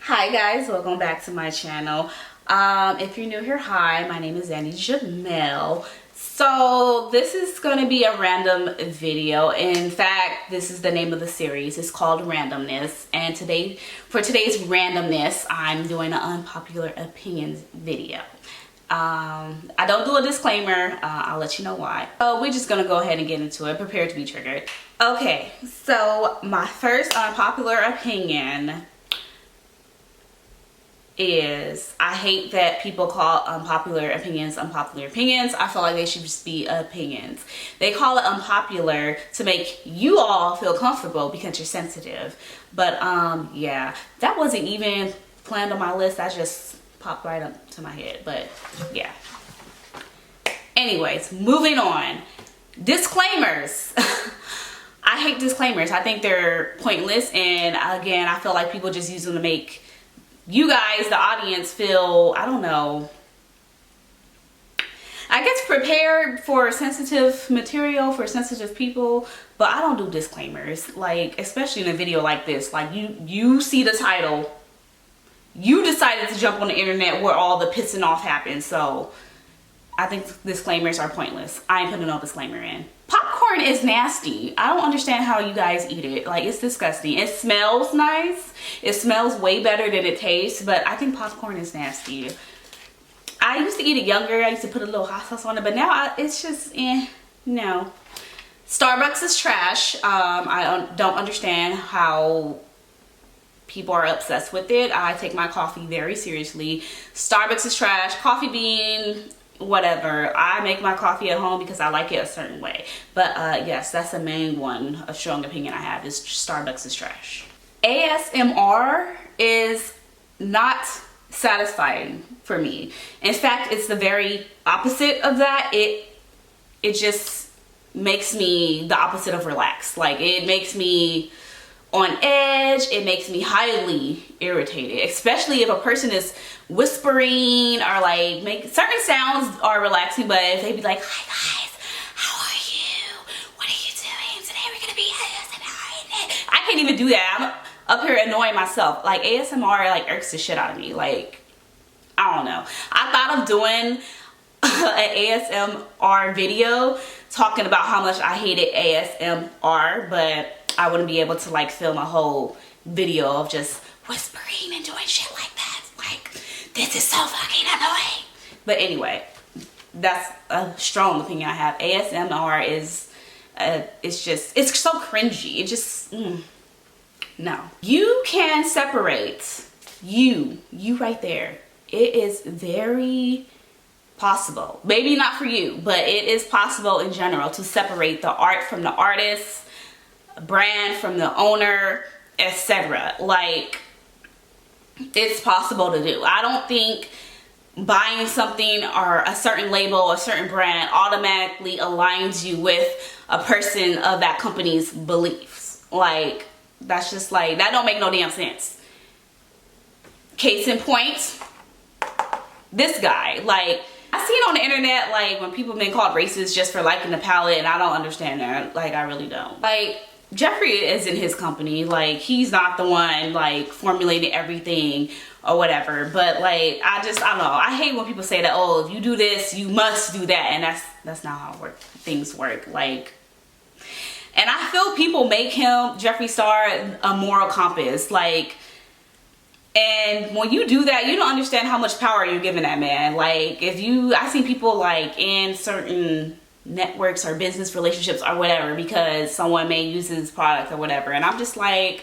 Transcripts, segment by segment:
Hi guys, welcome back to my channel. If you're new here, hi, my name is Xandii Jamell. So this is going to be a random video. In fact, this is the name of the series. It's called Randomness, and for today's randomness, I'm doing an unpopular opinions video. I don't do a disclaimer. I'll let you know why. So we're just gonna go ahead and get into it. Prepare to be triggered. Okay, so my first unpopular opinion is I hate that people call unpopular opinions unpopular opinions. I feel like they should just be opinions. They call it unpopular to make you all feel comfortable because you're sensitive. But yeah, that wasn't even planned on my list. That just popped right up to my head. But yeah. Anyways, moving on. Disclaimers. I hate disclaimers. I think they're pointless, and again, I feel like people just use them to make you guys, the audience, feel, I don't know, I guess prepared for sensitive material for sensitive people. But I don't do disclaimers, like, especially in a video like this. Like, you see the title, you decided to jump on the internet where all the pissing off happens, so I think disclaimers are pointless. I ain't putting no disclaimer in. Popcorn is nasty. I don't understand how you guys eat it. Like, it's disgusting. It smells nice. It smells way better than it tastes, but I think popcorn is nasty. I used to eat it younger. I used to put a little hot sauce on it, but now it's just, no. Starbucks is trash. I don't understand how people are obsessed with it. I take my coffee very seriously. Starbucks is trash. Coffee bean, whatever. I make my coffee at home because I like it a certain way. But yes, that's the main one, a strong opinion I have, is Starbucks is trash. ASMR is not satisfying for me. In fact, it's the very opposite of that. It just makes me the opposite of relaxed. Like, it makes me on edge. It makes me highly irritated, especially if a person is whispering or like make certain sounds are relaxing, but if they be like, hi guys, how are you, what are you doing today, we're gonna be ASMR. I can't even do that. I'm up here annoying myself. Like, ASMR like irks the shit out of me. Like, I don't know. I thought of doing an ASMR video talking about how much I hated ASMR, but I wouldn't be able to like film a whole video of just whispering and doing shit like that. Like, this is so fucking annoying. But anyway, that's a strong opinion I have. ASMR is, it's so cringy. It just, no. You can separate, you right there. It is very possible, maybe not for you, but it is possible in general to separate the art from the artist, brand from the owner, etc. Like, it's possible to do. I don't think buying something or a certain label, a certain brand automatically aligns you with a person of that company's beliefs. Like, that's just like, that don't make no damn sense. Case in point, this guy, like, I see it on the internet, like, when people have been called racist just for liking the palette, and I don't understand that. Like, I really don't. Like, Geoffrey is in his company. Like, he's not the one, like, formulating everything or whatever. But, like, I don't know. I hate when people say that, oh, if you do this, you must do that. And that's not how things work. Like, and I feel people make him, Geoffrey Star, a moral compass. Like, and when you do that, you don't understand how much power you're giving that man. Like, I've seen people like in certain networks or business relationships or whatever because someone may use his product or whatever, and I'm just like,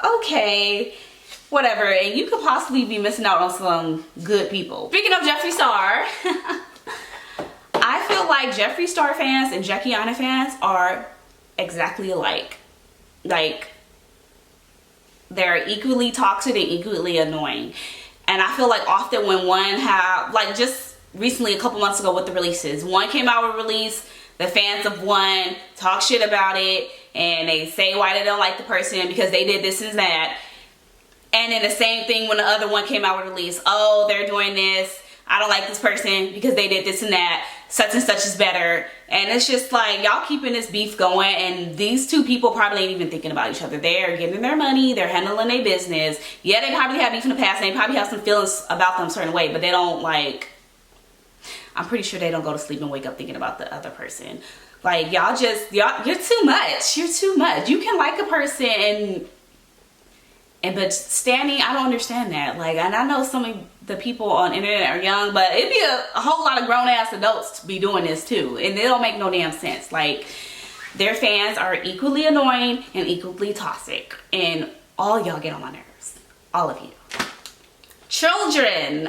okay, whatever. And you could possibly be missing out on some good people. Speaking of Geoffrey Star, I feel like Geoffrey Star fans and Jackiana fans are exactly alike. Like, they're equally toxic and equally annoying. And I feel like often when one have, like, just recently, a couple months ago with the releases, one came out with a release, the fans of one talk shit about it, and they say why they don't like the person because they did this and that. And then the same thing when the other one came out with a release, oh, they're doing this, I don't like this person because they did this and that. such and such is better. And it's just like, y'all keeping this beef going, and these two people probably ain't even thinking about each other. They're getting their money, they're handling their business. Yeah, they probably have beef in the past, and they probably have some feelings about them a certain way, but they don't, like, I'm pretty sure they don't go to sleep and wake up thinking about the other person. Like, y'all, you're too much. You're too much. You can like a person but standing, I don't understand that. Like, and I know some of the people on the internet are young, but it'd be a whole lot of grown ass adults to be doing this too, and it don't make no damn sense. Like, their fans are equally annoying and equally toxic, and all y'all get on my nerves. All of you. Children.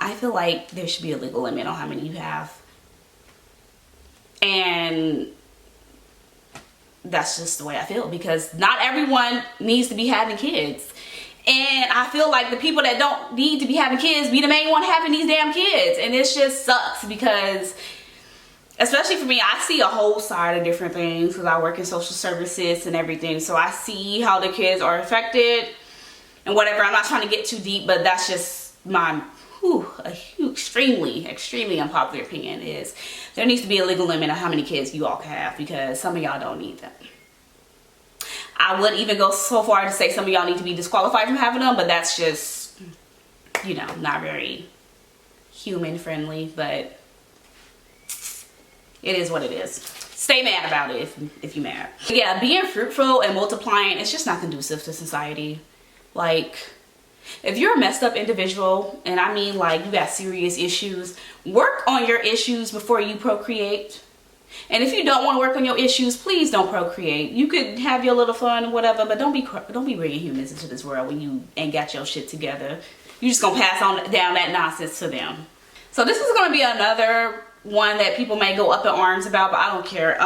I feel like there should be a legal limit on how many you have, and that's just the way I feel, because not everyone needs to be having kids. And I feel like the people that don't need to be having kids be the main one having these damn kids. And it just sucks, because especially for me, I see a whole side of different things because I work in social services and everything. So I see how the kids are affected and whatever. I'm not trying to get too deep, but that's just my extremely unpopular opinion is there needs to be a legal limit on how many kids you all can have, because some of y'all don't need them. I would even go so far to say some of y'all need to be disqualified from having them, but that's just, you know, not very human friendly, but it is what it is. Stay mad about it if you're mad. Yeah, being fruitful and multiplying, it's just not conducive to society. Like, if you're a messed up individual, and I mean like you got serious issues, work on your issues before you procreate. And if you don't want to work on your issues, please don't procreate. You could have your little fun and whatever, but don't be bringing humans into this world when you ain't got your shit together. You're just gonna pass on down that nonsense to them. So this is gonna be another one that people may go up in arms about, but I don't care.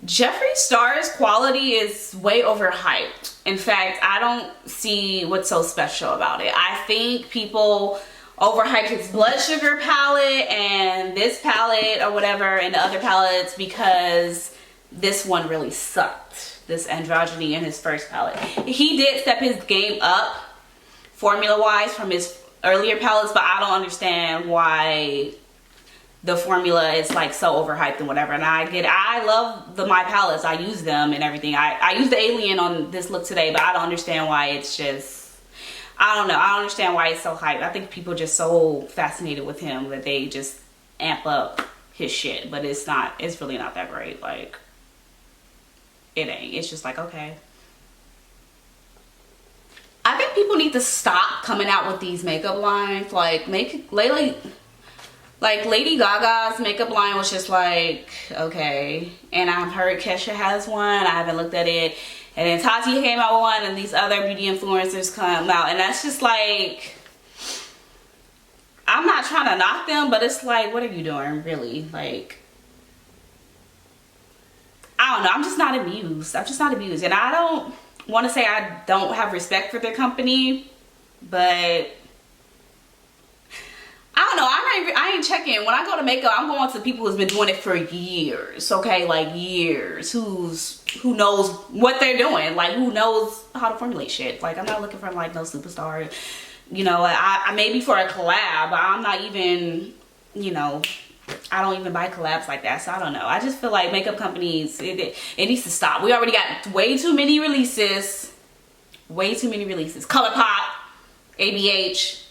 Geoffrey Star's quality is way overhyped. In fact, I don't see what's so special about it. I think people overhype his blood sugar palette and this palette or whatever and the other palettes because this one really sucked. This androgyny in his first palette. He did step his game up formula wise from his earlier palettes, but I don't understand why the formula is like so overhyped and whatever. And I love my palettes. I use them and everything. I use the alien on this look today, but I don't understand why it's just, I don't know. I don't understand why it's so hyped. I think people are just so fascinated with him that they just amp up his shit, but it's really not that great. Like, it ain't. It's just like, okay. I think people need to stop coming out with these makeup lines. Like, Lady Gaga's makeup line was just like, okay. And I've heard Kesha has one. I haven't looked at it. And then Tati came out with one, and these other beauty influencers come out. And that's just like, I'm not trying to knock them, but it's like, what are you doing, really? Like, I don't know. I'm just not amused. I'm just not amused. And I don't want to say I don't have respect for their company, but I don't know. I ain't checking. When I go to makeup, I'm going to people who's been doing it for years. Okay, like years. Who knows what they're doing? Like, who knows how to formulate shit? Like, I'm not looking for like no superstar. You know, I maybe for a collab, but I'm not even, you know, I don't even buy collabs like that. So I don't know. I just feel like makeup companies, it needs to stop. We already got way too many releases. Way too many releases. ColourPop, ABH.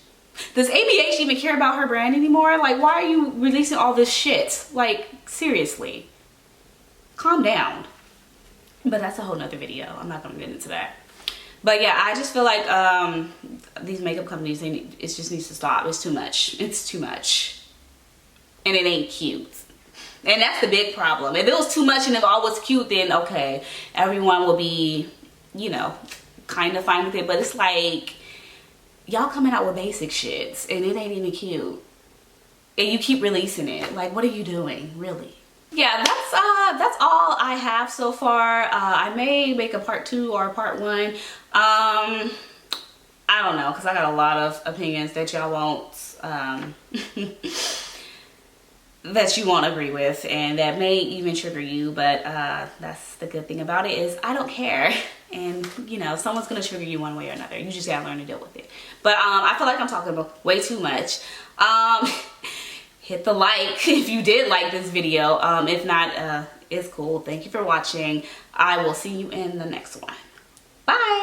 Does ABH even care about her brand anymore? Like, why are you releasing all this shit? Like, seriously. Calm down. But that's a whole nother video. I'm not going to get into that. But yeah, I just feel like these makeup companies, it just needs to stop. It's too much. It's too much. And it ain't cute. And that's the big problem. If it was too much and if all was cute, then okay, everyone will be, you know, kind of fine with it. But it's like, y'all coming out with basic shits and it ain't even cute. And you keep releasing it. Like, what are you doing, really? Yeah, that's all I have so far. I may make a part 2 or a part 1. I don't know, because I got a lot of opinions that y'all won't that you won't agree with, and that may even trigger you, but that's the good thing about it is I don't care. And you know, someone's gonna trigger you one way or another. You just gotta learn to deal with it. But I feel like I'm talking about way too much. hit the like if you did like this video. If not, it's cool. Thank you for watching. I will see you in the next one. Bye.